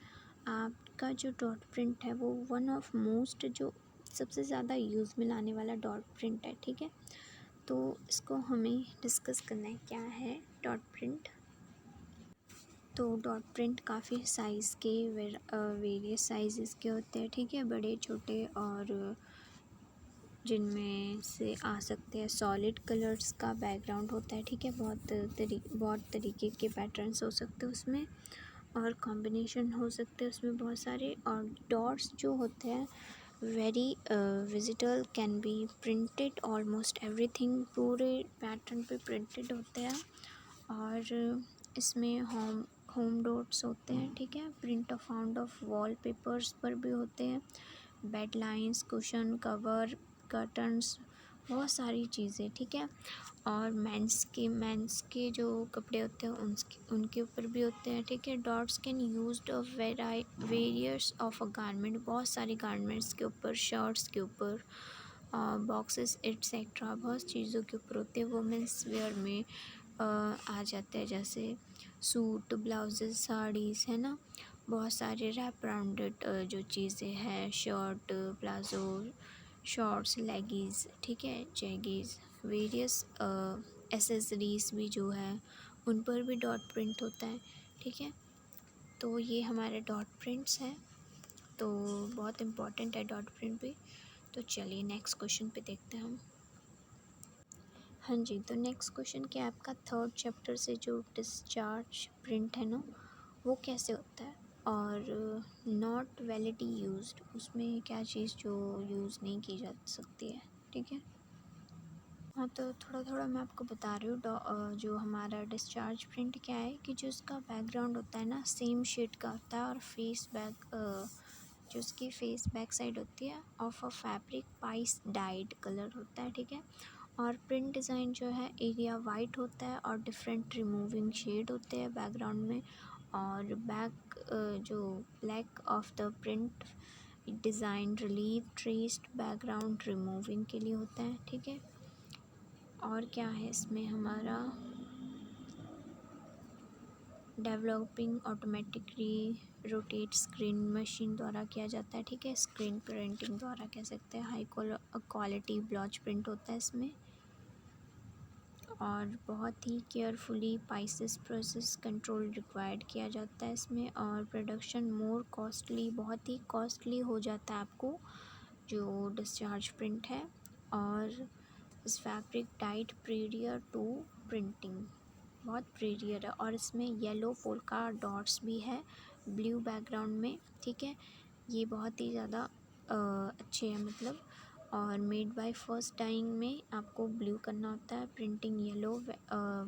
आपका जो डॉट प्रिंट है वो वन ऑफ मोस्ट, जो सबसे ज़्यादा यूज़ में लाने वाला डॉट प्रिंट है, ठीक है। तो इसको हमें डिस्कस करना है, क्या है डॉट प्रिंट। तो डॉट प्रिंट काफ़ी साइज़ के वेरियस साइज़ के होते हैं, ठीक है, बड़े छोटे, और जिनमें से आ सकते हैं सॉलिड कलर्स का बैकग्राउंड होता है, ठीक है, बहुत तरीके के पैटर्न्स हो सकते हैं उसमें, और कॉम्बिनेशन हो सकते हैं उसमें बहुत सारे। और डॉट्स जो होते हैं very visible, can be printed almost everything, पूरे पैटर्न पे प्रिंटेड होते हैं। और इसमें होम डॉट्स होते हैं, ठीक है, print found of wall papers पर भी होते हैं, bed lines, cushion cover, curtains, बहुत सारी चीज़ें, ठीक है। और मेंस के जो कपड़े होते हैं उनके ऊपर भी होते हैं, ठीक है। Dots can used of various of a garment, बहुत सारी गारमेंट्स के ऊपर, शर्ट्स के ऊपर, बॉक्सेस एट्सेट्रा, बहुत चीज़ों के ऊपर होते हैं। वुमेंस वेयर में आ जाते हैं, जैसे सूट, ब्लाउजेस, साड़ीज़, है ना, बहुत सारे रैप राउंडेड जो चीज़ें हैं, शर्ट, प्लाज़ो, शॉर्ट्स, लेगीज़, ठीक है, जैगीज़, वेरियस एसेसरीज़ भी जो है उन पर भी डॉट प्रिंट होता है, ठीक है। तो ये हमारे डॉट प्रिंट्स हैं, तो बहुत इम्पॉर्टेंट है डॉट प्रिंट भी। तो चलिए नेक्स्ट क्वेश्चन पे देखते हैं हम। हाँ जी, तो नेक्स्ट क्वेश्चन क्या है आपका, 3rd चैप्टर से जो डिस्चार्ज प्रिंट है ना, वो कैसे होता है, और नॉट वैलिडी यूज्ड, उसमें क्या चीज़ जो यूज़ नहीं की जा सकती है, ठीक है। हाँ, तो थोड़ा थोड़ा मैं आपको बता रही हूँ। जो हमारा डिस्चार्ज प्रिंट क्या है कि जो उसका बैकग्राउंड होता है ना सेम शेड का होता है, और जो उसकी फेस बैक साइड होती है of a fabric price died colour होता है, ठीक है। और प्रिंट डिज़ाइन जो है एरिया वाइट होता है, और डिफरेंट रिमूविंग शेड होते हैं बैकग्राउंड में। और जो black of the print design relieve traced background removing के लिए होता है, ठीक है। और क्या है इसमें हमारा, developing automatically rotate screen machine द्वारा किया जाता है, ठीक है। स्क्रीन प्रिंटिंग द्वारा कह सकते हैं। हाई क्वालिटी ब्लॉच प्रिंट होता है इसमें, और बहुत ही carefully pieces process control required किया जाता है इसमें। और प्रोडक्शन मोर कॉस्टली, बहुत ही कॉस्टली हो जाता है आपको जो डिस्चार्ज प्रिंट है। और इस फैब्रिक डाइड प्रीरियर टू प्रिंटिंग, बहुत प्रीरियर है। और इसमें येलो पोल्का डॉट्स भी है ब्लू बैकग्राउंड में, ठीक है। ये बहुत ही ज़्यादा अच्छे हैं मतलब। और मेड बाय फर्स्ट डाइंग में आपको ब्लू करना होता है, प्रिंटिंग येलो,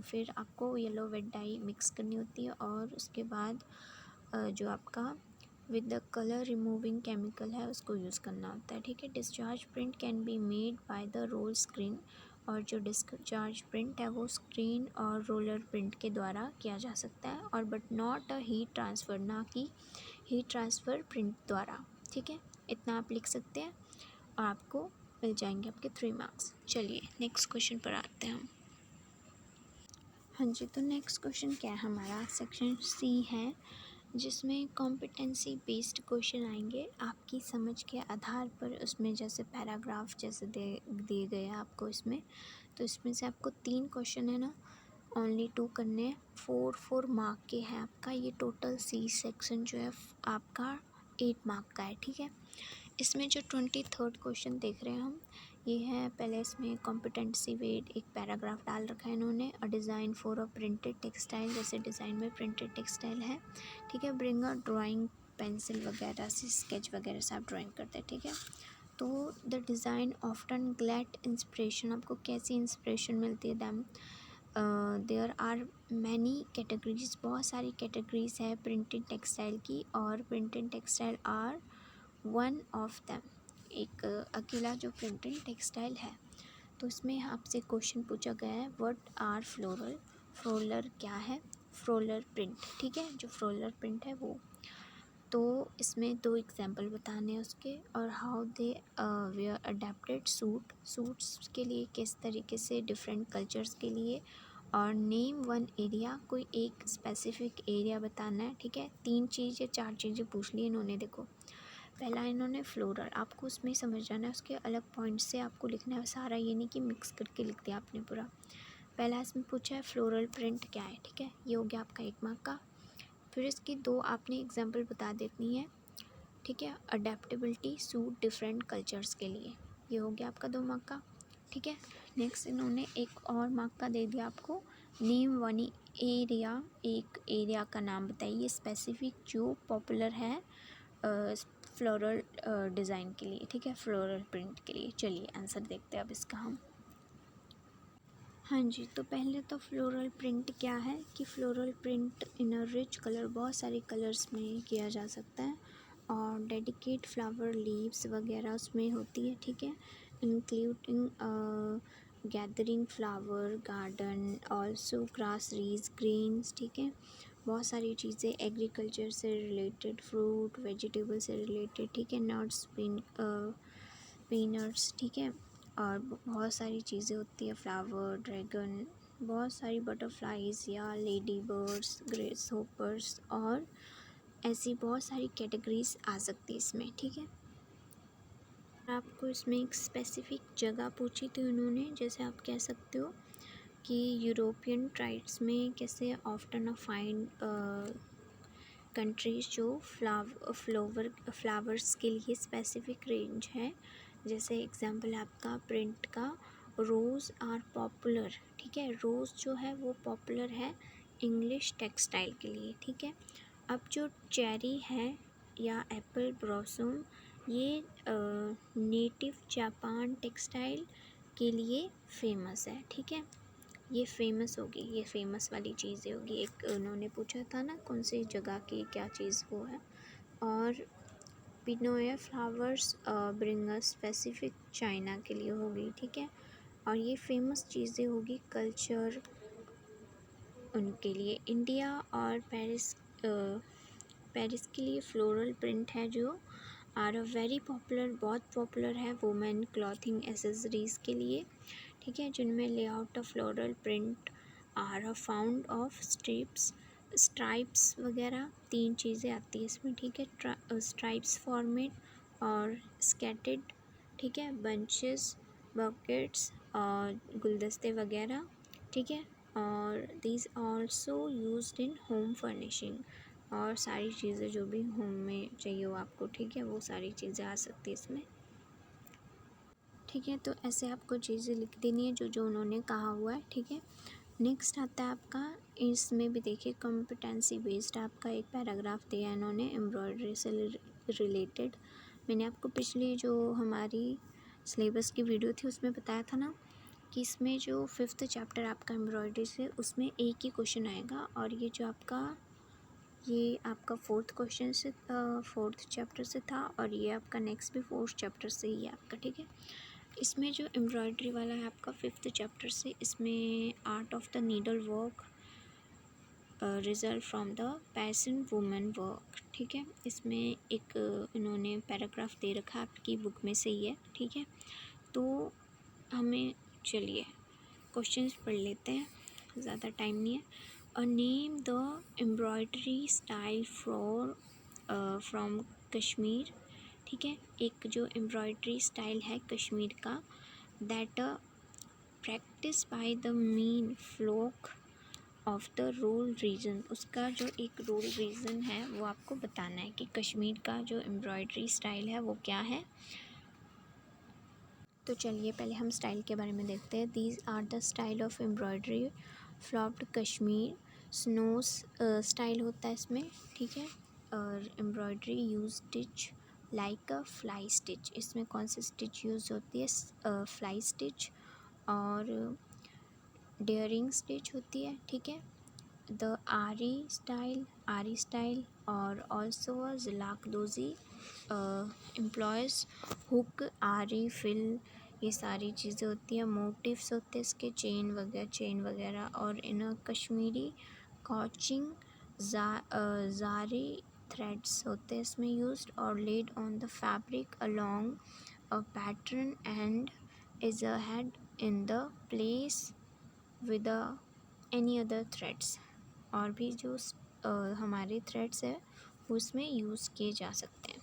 फिर आपको येलो वेट डाई मिक्स करनी होती है। और उसके बाद जो आपका with the colour removing chemical है उसको यूज़ करना होता है, ठीक है। Discharge print can be made by the roll screen, और जो डिस्चार्ज प्रिंट है वो स्क्रीन और रोलर प्रिंट के द्वारा किया जा सकता है, और but not a heat transfer, ना कि हीट ट्रांसफ़र प्रिंट द्वारा, ठीक है। इतना आप लिख सकते हैं और आपको मिल जाएंगे आपके 3 मार्क्स। चलिए नेक्स्ट क्वेश्चन पर आते हैं हम। हाँ जी, तो नेक्स्ट क्वेश्चन क्या है हमारा, सेक्शन सी है, जिसमें कॉम्पिटेंसी बेस्ड क्वेश्चन आएंगे आपकी समझ के आधार पर। उसमें जैसे पैराग्राफ जैसे दिए गए हैं आपको इसमें, तो इसमें से आपको 3 क्वेश्चन है ना, ओनली 2 करने हैं। 4 मार्क के हैं आपका। ये टोटल सी सेक्शन जो है आपका 8 मार्क का है, ठीक है। इसमें जो 23rd क्वेश्चन देख रहे हैं हम, ये है पहले इसमें कॉम्पिटेंसी वेट एक पैराग्राफ डाल रखा है इन्होंने। A design for a printed textile, जैसे डिज़ाइन में प्रिंटेड टेक्सटाइल है, ठीक है। ब्रिंग अ ड्राइंग पेंसिल वगैरह से, स्केच वगैरह से आप ड्राइंग करते हैं, ठीक है। तो the design often glad inspiration, आपको कैसी इंस्पिरेशन मिलती है। Them there are many categories, बहुत सारी कैटेगरीज है प्रिंटेड टेक्सटाइल की, और printed textile are one of them, एक अकेला जो प्रिंटेड टेक्सटाइल है। तो इसमें आपसे क्वेश्चन पूछा गया है, व्हाट आर फ्लोरल, फ्लोरल क्या है, फ्लोरल प्रिंट, ठीक है। जो फ्लोरल प्रिंट है वो, तो इसमें 2 एग्जांपल बताने हैं उसके। और how they were adapted suits के लिए किस तरीके से, डिफरेंट कल्चर्स के लिए। और नेम वन एरिया, कोई एक स्पेसिफिक एरिया बताना है, ठीक है। 3 चीज़ या 4 चीज़ें पूछ ली इन्होंने। देखो पहला इन्होंने फ्लोरल, आपको उसमें समझ जाना है, उसके अलग पॉइंट से आपको लिखना है सारा, ये नहीं कि मिक्स करके लिख दिया आपने पूरा। पहला इसमें पूछा है फ्लोरल प्रिंट क्या है, ठीक है। ये हो गया आपका 1 मार्क का। फिर इसकी 2 आपने एग्जांपल बता देनी है, ठीक है। अडेप्टेबिलिटी सूट डिफरेंट कल्चर्स के लिए, ये हो गया आपका 2 मार्क का, ठीक है। नेक्स्ट इन्होंने एक और मार्क का दे दिया आपको, नेम वन एरिया, एक एरिया का नाम बताइए स्पेसिफिक जो पॉपुलर है फ्लोरल डिज़ाइन के लिए, ठीक है, फ्लोरल प्रिंट के लिए। चलिए आंसर देखते हैं अब इसका हम। हाँ जी, तो पहले तो फ्लोरल प्रिंट क्या है कि floral print in a rich colour, बहुत सारे कलर्स में किया जा सकता है। और डेडिकेट फ्लावर लीव्स वगैरह उसमें होती है, ठीक है। Including gathering flower garden, also grasses greens, ठीक है। बहुत सारी चीज़ें एग्रीकल्चर से रिलेटेड, फ्रूट वेजिटेबल से रिलेटेड, ठीक है। नट्स पीनट्स, ठीक है। और बहुत सारी चीज़ें होती है, फ्लावर ड्रैगन, बहुत सारी बटरफ्लाइज या लेडी बर्ड्स, ग्रेस होपर्स, और ऐसी बहुत सारी कैटेगरीज आ सकती है इसमें, ठीक है। आपको इसमें एक स्पेसिफिक जगह पूछी थी उन्होंने, जैसे आप कह सकते हो कि यूरोपियन ट्राइब्स में कैसे ऑफ्टन फाइंड कंट्रीज जो फ्लावर्स के लिए स्पेसिफिक रेंज है। जैसे एग्जांपल आपका प्रिंट का, रोज़ आर पॉपुलर, ठीक है। रोज़ जो है वो पॉपुलर है इंग्लिश टेक्सटाइल के लिए, ठीक है। अब जो चेरी है या एप्पल ब्लॉसम, ये नेटिव जापान टेक्सटाइल के लिए फेमस है, ठीक है। ये फेमस होगी, ये फेमस वाली चीज़ें होगी। एक उन्होंने पूछा था ना कौन सी जगह की क्या चीज़ वो है। और पिनोया फ्लावर्स ब्रिंग स्पेसिफिक चाइना के लिए होगी, ठीक है। और ये फेमस चीज़ें होगी कल्चर उनके लिए। इंडिया और पेरिस के लिए फ्लोरल प्रिंट है जो आर अ वेरी पॉपुलर, बहुत पॉपुलर है वुमेन क्लॉथिंग एसेसरीज़ के लिए, ठीक है। जिनमें layout of floral print are a found of strips stripes वगैरह 3 चीज़ें आती है इसमें, ठीक है। स्ट्राइप्स फॉर्मेट और स्केटेड, ठीक है, बंचेस, बकेट्स और गुलदस्ते वगैरह, ठीक है। और these also used in home furnishing, और सारी चीज़ें जो भी होम में चाहिए हो आपको, ठीक है, वो सारी चीज़ें आ सकती है इसमें, ठीक है। तो ऐसे आपको चीज़ें लिख देनी है जो जो उन्होंने कहा हुआ है, ठीक है। नेक्स्ट आता है आपका, इसमें भी देखिए कॉम्पिटेंसी बेस्ड आपका एक पैराग्राफ दिया है इन्होंने एम्ब्रॉयडरी से रिलेटेड। मैंने आपको पिछली जो हमारी सिलेबस की वीडियो थी उसमें बताया था ना कि इसमें जो 5th चैप्टर आपका एम्ब्रॉयडरी से, उसमें एक ही क्वेश्चन आएगा, और ये आपका 4th क्वेश्चन से 4th चैप्टर से था, और ये आपका नेक्स्ट भी 4th चैप्टर से ही है आपका, ठीक है। इसमें जो एम्ब्रॉयडरी वाला है आपका 5th चैप्टर से, इसमें art of the needle work result from the passion women work, ठीक है। इसमें एक इन्होंने पैराग्राफ दे रखा है, आपकी बुक में से ही है, ठीक है। तो हमें चलिए क्वेश्चंस पढ़ लेते हैं, ज़्यादा टाइम नहीं है। A name the embroidery style from Kashmir, ठीक है। एक जो एम्ब्रॉयडरी स्टाइल है कश्मीर का, that practice by the main fluke of the rural region, उसका जो एक रूरल रीजन है वो आपको बताना है कि कश्मीर का जो एम्ब्रॉयडरी स्टाइल है वो क्या है। तो चलिए पहले हम स्टाइल के बारे में देखते हैं। These are the style of embroidery flopped Kashmir snows style होता है इसमें, ठीक है। और embroidery use stitch like a fly stitch, इसमें कौन सी स्टिच यूज़ होती है, फ्लाई स्टिच और डेयरिंग स्टिच होती है, ठीक है। द आरी स्टाइल और also a zalakdozi employs hook, aari, fill, ये सारी चीज़ें होती हैं। मोटिव्स होते हैं इसके चेन वगैरह, और इन कश्मीरी कॉचिंग जारी थ्रेड्स होते हैं इसमें यूज्ड, और laid on the fabric along a pattern and is a head in the place with any other threads, और भी जो हमारे थ्रेड्स है उसमें यूज़ किए जा सकते हैं,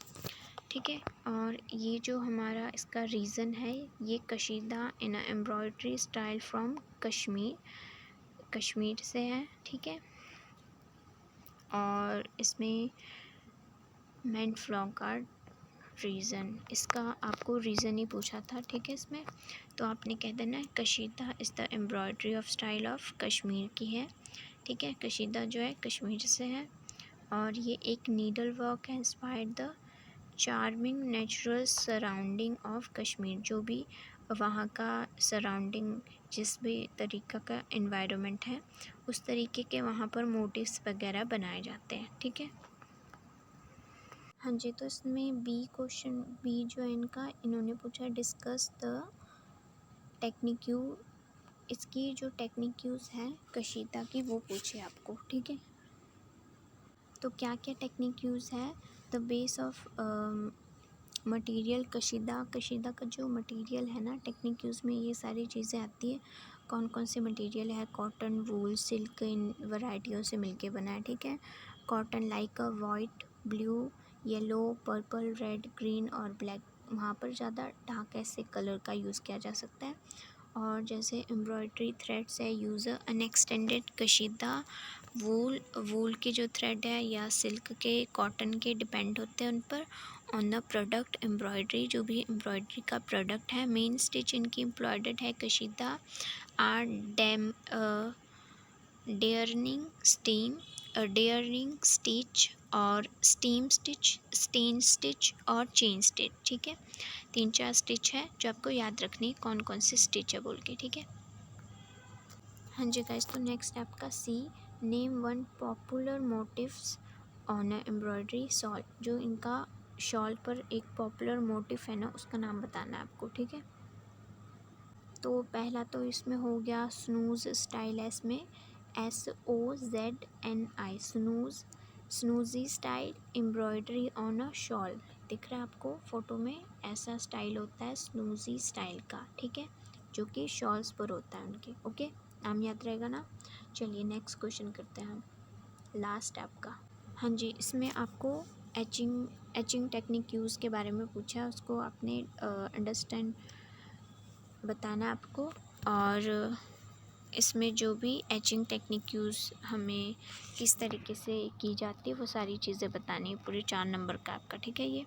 ठीक है। और ये जो हमारा इसका रीज़न है, ये कशीदा इन एम्ब्रॉयडरी स्टाइल फ्रॉम कश्मीर से है, ठीक है। और इसमें मेन फ्लॉकार रीज़न, इसका आपको रीज़न ही पूछा था, ठीक है। इसमें तो आपने कह देना है Kashida is the embroidery of style of Kashmir की है, ठीक है। कशीदा जो है कश्मीर से है, और ये एक नीडल वर्क है inspired the charming natural surrounding of Kashmir, जो भी वहाँ का सराउंडिंग, जिस भी तरीक़ा का इन्वायरमेंट है उस तरीके के वहाँ पर मोटिव्स वगैरह बनाए जाते हैं, ठीक है। हाँ जी, तो इसमें क्वेश्चन बी जो है इनका, इन्होंने पूछा डिस्कस द टेक्निक्यू, इसकी जो टेक्निक्यूज़ हैं कशीदा की वो पूछे आपको, ठीक है। तो क्या क्या टेक्निक यूज़ है, द बेस ऑफ मटेरियल, कशीदा का जो मटेरियल है ना, टेक्निक यूज़ में ये सारी चीज़ें आती है। कौन कौन से मटेरियल है, कॉटन, वूल, सिल्क, इन वैरायटियों से मिलके बना है, ठीक है। कॉटन लाइक अ white, blue, yellow, purple, red, green और ब्लैक, वहाँ पर ज़्यादा डार्क ऐसे कलर का यूज़ किया जा सकता है। और जैसे एम्ब्रॉयडरी थ्रेड्स है, यूज़ अनएक्सटेंडेड कशीदा, वूल के जो थ्रेड है या सिल्क के, कॉटन के, डिपेंड होते हैं उन पर। ऑन द प्रोडक्ट एम्ब्रॉयडरी, जो भी एम्ब्रॉयडरी का प्रोडक्ट है, मेन स्टिच इनकी एम्ब्रॉयडर्ड है कशीदा, आर डेयरिंग स्टिच और स्टीम स्टिच, स्टेन स्टिच और चेन स्टिच, ठीक है। 3-4 स्टिच है जो आपको याद रखनी कौन कौन से स्टिच है बोल के, ठीक है। हाँ जी गाइस, तो नेक्स्ट आपका see, name one popular motifs on embroidery shawl, जो इनका शॉल पर एक पॉपुलर मोटिव है ना, उसका नाम बताना है आपको, ठीक है। तो पहला तो इसमें हो गया स्नूज स्टाइल है, इसमें SOZNI, Sozni style embroidery on a shawl, दिख रहा है आपको फ़ोटो में, ऐसा स्टाइल होता है स्नूजी स्टाइल का, ठीक है, जो कि शॉल्स पर होता है उनके, ओके, नाम याद रहेगा ना। चलिए नेक्स्ट क्वेश्चन करते हैं हम। लास्ट स्टेप का। हाँ जी, इसमें आपको एचिंग टेक्निक यूज़ के बारे में पूछा है, उसको आपने अंडरस्टैंड बताना आपको। और इसमें जो भी एचिंग टेक्निक यूज़ हमें किस तरीके से की जाती है वो सारी चीज़ें बतानी है, पूरे 4 नंबर का आपका, ठीक है ये।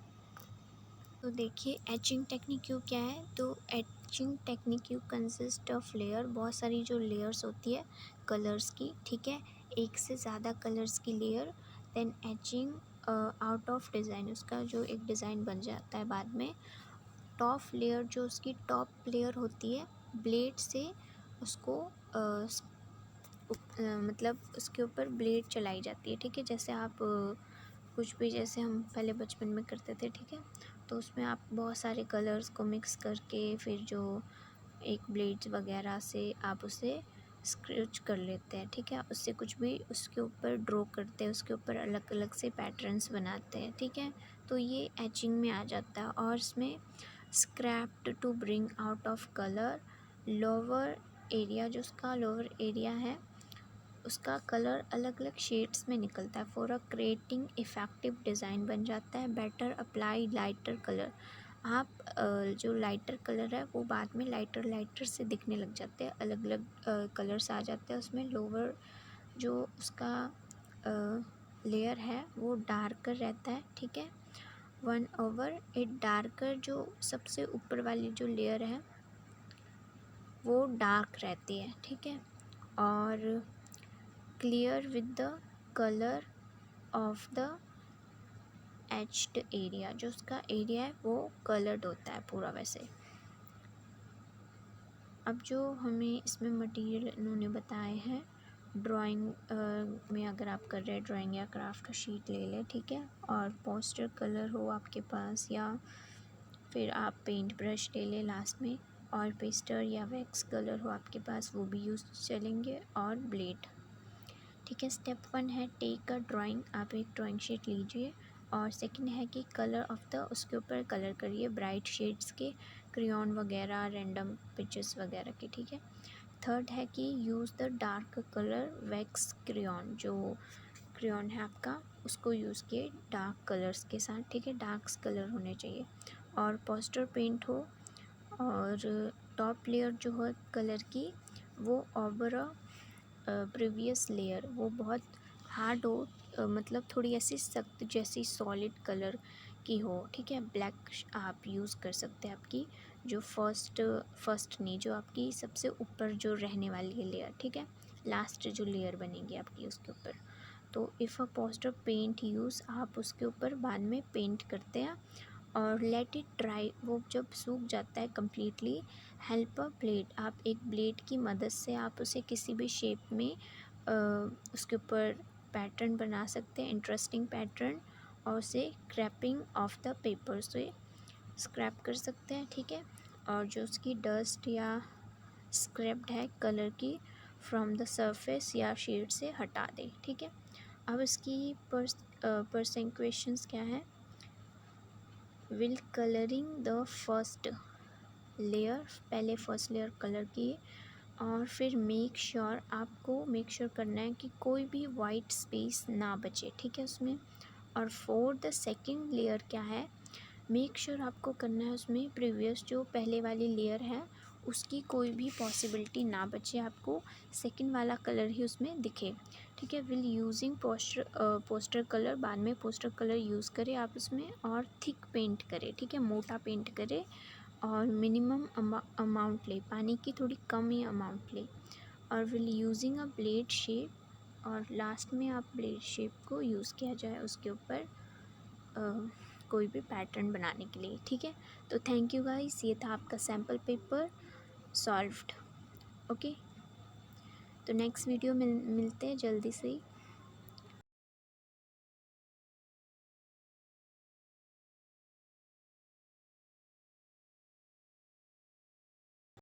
तो देखिए एचिंग टेक्निक क्यों क्या है, तो एचिंग टेक्निक क्यों कंसिस्ट ऑफ लेयर, बहुत सारी जो लेयर्स होती है कलर्स की, ठीक है, एक से ज़्यादा कलर्स की layer, then etching out of design, उसका जो एक डिज़ाइन बन जाता है बाद में। टॉप लेयर, जो उसकी टॉप लेयर होती है, ब्लेड से उसको मतलब उसके ऊपर ब्लेड चलाई जाती है, ठीक है, जैसे आप कुछ भी, जैसे हम पहले बचपन में करते थे, ठीक है, तो उसमें आप बहुत सारे कलर्स को मिक्स करके फिर जो एक ब्लेड्स वगैरह से आप उसे स्क्रैच कर लेते हैं, ठीक है, उससे कुछ भी उसके ऊपर ड्रॉ करते हैं, उसके ऊपर अलग अलग से पैटर्न्स बनाते हैं, ठीक है, तो ये एचिंग में आ जाता है। और इसमें scraped to bring out of colour, lower area, जो उसका लोअर एरिया है उसका कलर अलग अलग शेड्स में निकलता है, for a creating effective design बन जाता है। बेटर अप्लाई लाइटर कलर, आप जो लाइटर कलर है वो बाद में लाइटर से दिखने लग जाते हैं, अलग अलग कलर्स आ जाते हैं उसमें। लोअर जो उसका लेयर है वो डार्कर रहता है, ठीक है, 1/8 डार्कर, जो सबसे ऊपर वाली जो लेयर है वो डार्क रहती है, ठीक है। और clear with the colour of the etched area, जो उसका एरिया है वो कलर्ड होता है पूरा वैसे। अब जो हमें इसमें मटेरियल इन्होंने बताए हैं, ड्राइंग में अगर आप कर रहे हैं ड्राइंग या क्राफ्ट शीट ले लें, ठीक है, और पोस्टर कलर हो आपके पास, या फिर आप पेंट ब्रश ले लें लास्ट में, और पेस्टर या वैक्स कलर हो आपके पास वो भी यूज़ चलेंगे, और ब्लेड, ठीक है। स्टेप 1 है टेक अ ड्राइंग, आप एक ड्राइंग शीट लीजिए, और सेकंड है कि कलर ऑफ द, उसके ऊपर कलर करिए ब्राइट शेड्स के, क्रेयॉन वगैरह, रैंडम पिक्चर्स वगैरह के, ठीक है। थर्ड है कि use the dark colour wax crayon, जो क्रेयॉन है आपका उसको यूज़ किए डार्क कलर्स के साथ, ठीक है, डार्क कलर होने चाहिए। और पोस्टर पेंट हो, और टॉप लेयर जो है कलर की वो ओवर प्रीवियस लेयर वो बहुत हार्ड हो, मतलब थोड़ी ऐसी सख्त जैसी सॉलिड कलर की हो, ठीक है, ब्लैक आप यूज़ कर सकते हैं, आपकी जो फर्स्ट नहीं, जो आपकी सबसे ऊपर जो रहने वाली है लेयर, ठीक है, लास्ट जो लेयर बनेगी आपकी उसके ऊपर। तो if a poster paint use, आप उसके ऊपर बाद में पेंट करते हैं, और लेट इट ड्राई, वो जब सूख जाता है कम्प्लीटली, हेल्प अ ब्लेड, आप एक ब्लेड की मदद से आप उसे किसी भी शेप में उसके ऊपर पैटर्न बना सकते हैं, इंटरेस्टिंग पैटर्न, और उसे क्रैपिंग ऑफ द पेपर से स्क्रैप कर सकते हैं, ठीक है। और जो उसकी डस्ट या स्क्रैप्ड है कलर की फ्रॉम द सरफेस या शेड से हटा दें, ठीक है। अब इसकी परसेंक्वेशंस क्या है, will colouring the first layer, पहले फर्स्ट लेयर कलर की, और फिर मेक श्योर, आपको मेक श्योर करना है कि कोई भी वाइट स्पेस ना बचे, ठीक है उसमें। और फॉर द सेकंड लेयर क्या है, मेक श्योर आपको करना है उसमें प्रीवियस जो पहले वाली लेयर है उसकी कोई भी पॉसिबिलिटी ना बचे, आपको सेकंड वाला कलर ही उसमें दिखे, ठीक है। विल यूजिंग पोस्टर कलर, बाद में पोस्टर कलर यूज़ करें आप उसमें, और थिक पेंट करें, ठीक है, मोटा पेंट करें, और मिनिमम अमाउंट ले, पानी की थोड़ी कम ही अमाउंट ले, और will using a blade shape, और लास्ट में आप ब्लेड शेप को यूज़ किया जाए उसके ऊपर कोई भी पैटर्न बनाने के लिए, ठीक है। तो थैंक यू गाइस, ये था आपका सैम्पल पेपर सॉल्व्ड। ओके, तो नेक्स्ट वीडियो मिलते हैं जल्दी से ही।